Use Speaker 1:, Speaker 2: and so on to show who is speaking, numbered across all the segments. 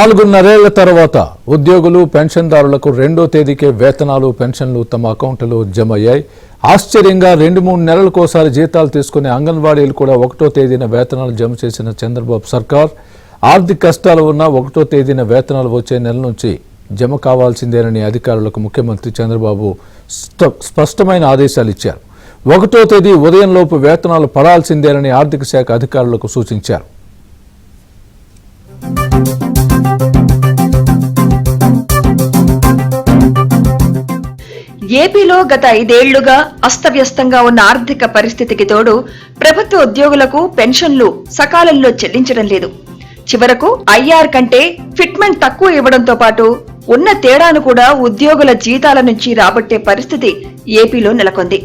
Speaker 1: 4.5 తర్వాత ఉద్యోగులు పెన్షన్దారులకు 2వ తేదీకే వేతనాలు పెన్షన్లు తమ అకౌంట్లో జమ అయ్యాయి. ఆశ్చర్యంగా 2-3 నెలలకోసారి జీతాలు తీసుకునే అంగన్వాడీలు కూడా 1వ తేదీన వేతనాలు జమ చేసిన చంద్రబాబు సర్కార్ ఆర్థిక కష్టాలు ఉన్న 1వ తేదీన వేతనాలు వచ్చే నెల నుంచి జమ కావాల్సిందేనని అధికారులకు ముఖ్యమంత్రి చంద్రబాబు స్పష్టమైన ఆదేశాలు ఇచ్చారు. 1వ తేదీ ఉదయంలోపు వేతనాలు పడాల్సిందేనని ఆర్థిక శాఖ అధికారులకు సూచించారు.
Speaker 2: ఏపీలో గత 5 ఏళ్లుగా అస్తవ్యస్తంగా ఉన్న ఆర్థిక పరిస్థితికి తోడు ప్రభుత్వ ఉద్యోగులకు పెన్షన్లు సకాలంలో చెల్లించడం లేదు. చివరకు ఐఆర్ కంటే ఫిట్మెంట్ తక్కువ ఇవ్వడంతో పాటు ఉన్న తేడాను కూడా ఉద్యోగుల జీతాల నుంచి రాబట్టే పరిస్థితి ఏపీలో నెలకొంది.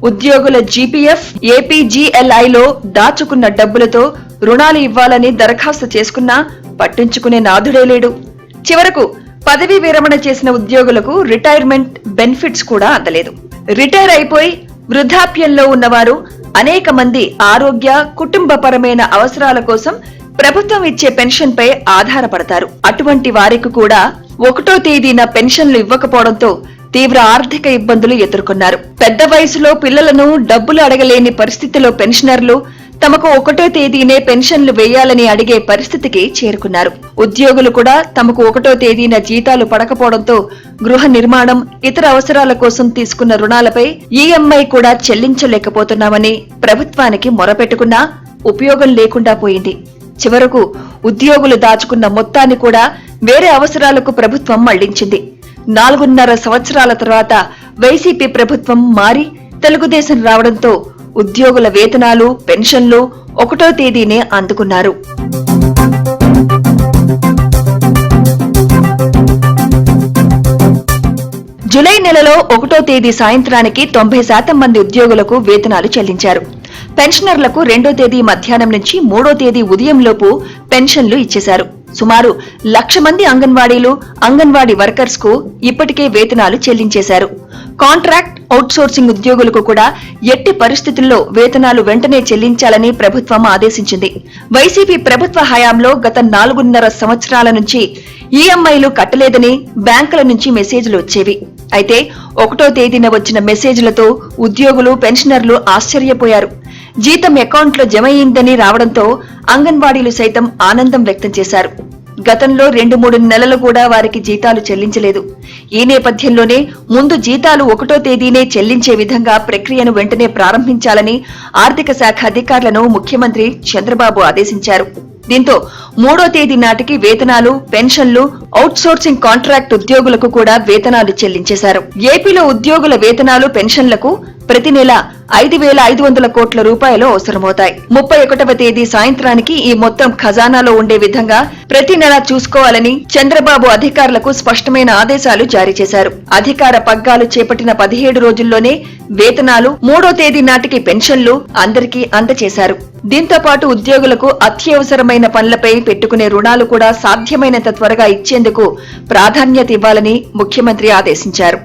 Speaker 2: ఉద్యోగుల జీపీఎఫ్, ఏపీజీఎల్ఐలో దాచుకున్న డబ్బులతో రుణాలు ఇవ్వాలని దరఖాస్తు చేసుకున్నా పట్టించుకునే నాథుడే లేడు. చివరకు పదవీ విరమణ చేసిన ఉద్యోగులకు రిటైర్మెంట్ బెనిఫిట్స్ కూడా అందలేదు. రిటైర్ అయిపోయి వృద్ధాప్యంలో ఉన్నవారు అనేక మంది ఆరోగ్య, కుటుంబపరమైన అవసరాల కోసం ప్రభుత్వం ఇచ్చే పెన్షన్ పై ఆధారపడతారు. అటువంటి వారికి కూడా 1వ తేదీన పెన్షన్లు ఇవ్వకపోవడంతో తీవ్ర ఆర్థిక ఇబ్బందులు ఎదుర్కొన్నారు. పెద్ద వయసులో పిల్లలను డబ్బులు అడగలేని పరిస్థితిలో పెన్షనర్లు తమకు 1వ తేదీనే పెన్షన్లు వేయాలని అడిగే పరిస్థితికి చేరుకున్నారు. ఉద్యోగులు కూడా తమకు 1వ తేదీన జీతాలు పడకపోవడంతో గృహ నిర్మాణం, ఇతర అవసరాల కోసం తీసుకున్న రుణాలపై ఈఎంఐ కూడా చెల్లించలేకపోతున్నామని ప్రభుత్వానికి మొరపెట్టుకున్నా ఉపయోగం లేకుండా పోయింది. చివరకు ఉద్యోగులు దాచుకున్న మొత్తాన్ని కూడా వేరే అవసరాలకు ప్రభుత్వం మళ్లించింది. 4.5 సంవత్సరాల తర్వాత వైసీపీ ప్రభుత్వం మారి తెలుగుదేశం రావడంతో ఉద్యోగుల వేతనాలు, పెన్షన్లు 1వ తేదీనే అందుకున్నారు. జూలై నెలలో 1వ తేదీ సాయంత్రానికి 90% మంది ఉద్యోగులకు వేతనాలు చెల్లించారు. పెన్షనర్లకు 2వ తేదీ మధ్యాహ్నం నుంచి 3వ తేదీ ఉదయంలోపు పెన్షన్లు ఇచ్చేశారు. సుమారు 1,00,000 మంది అంగన్వాడీలు, అంగన్వాడీ వర్కర్స్ కు ఇప్పటికే వేతనాలు చెల్లించేశారు. కాంట్రాక్ట్, అవుట్సోర్సింగ్ ఉద్యోగులకు కూడా ఎట్టి పరిస్థితుల్లో వేతనాలు వెంటనే చెల్లించాలని ప్రభుత్వం ఆదేశించింది. వైసీపీ ప్రభుత్వ హయాంలో గత 4.5 సంవత్సరాల నుంచి ఈఎంఐలు కట్టలేదని బ్యాంకుల నుంచి మెసేజ్లు వచ్చేవి. అయితే 1వ తేదీన వచ్చిన మెసేజ్లతో ఉద్యోగులు, పెన్షనర్లు ఆశ్చర్యపోయారు. జీతం అకౌంట్లో జమ అయిందని రావడంతో అంగన్వాడీలు సైతం ఆనందం వ్యక్తం చేశారు. గతంలో 2-3 నెలలు కూడా వారికి జీతాలు చెల్లించలేదు. ఈ నేపథ్యంలోనే ముందు జీతాలు 1వ తేదీనే చెల్లించే విధంగా ప్రక్రియను వెంటనే ప్రారంభించాలని ఆర్థిక శాఖ అధికారులను ముఖ్యమంత్రి చంద్రబాబు ఆదేశించారు. దీంతో 3వ తేదీ నాటికి వేతనాలు, పెన్షన్లు, అవుట్సోర్సింగ్ కాంట్రాక్ట్ ఉద్యోగులకు కూడా వేతనాలు చెల్లించేశారు. ఏపీలో ఉద్యోగుల వేతనాలు, పెన్షన్లకు ప్రతి నెల 5,500 కోట్ల రూపాయలు అవసరమవుతాయి. 31వ తేదీ సాయంత్రానికి ఈ మొత్తం ఖజానాలో ఉండే విధంగా ప్రతి నెల చూసుకోవాలని చంద్రబాబు అధికారులకు స్పష్టమైన ఆదేశాలు జారీ చేశారు. అధికార పగ్గాలు చేపట్టిన 17 రోజుల్లోనే వేతనాలు, 3వ తేదీ నాటికి పెన్షన్లు అందరికీ అందజేశారు. దీంతో పాటు ఉద్యోగులకు అత్యవసరమైన పనులపై పెట్టుకునే రుణాలు కూడా సాధ్యమైనంత త్వరగా ఇచ్చేందుకు ప్రాధాన్యత ఇవ్వాలని ముఖ్యమంత్రి ఆదేశించారు.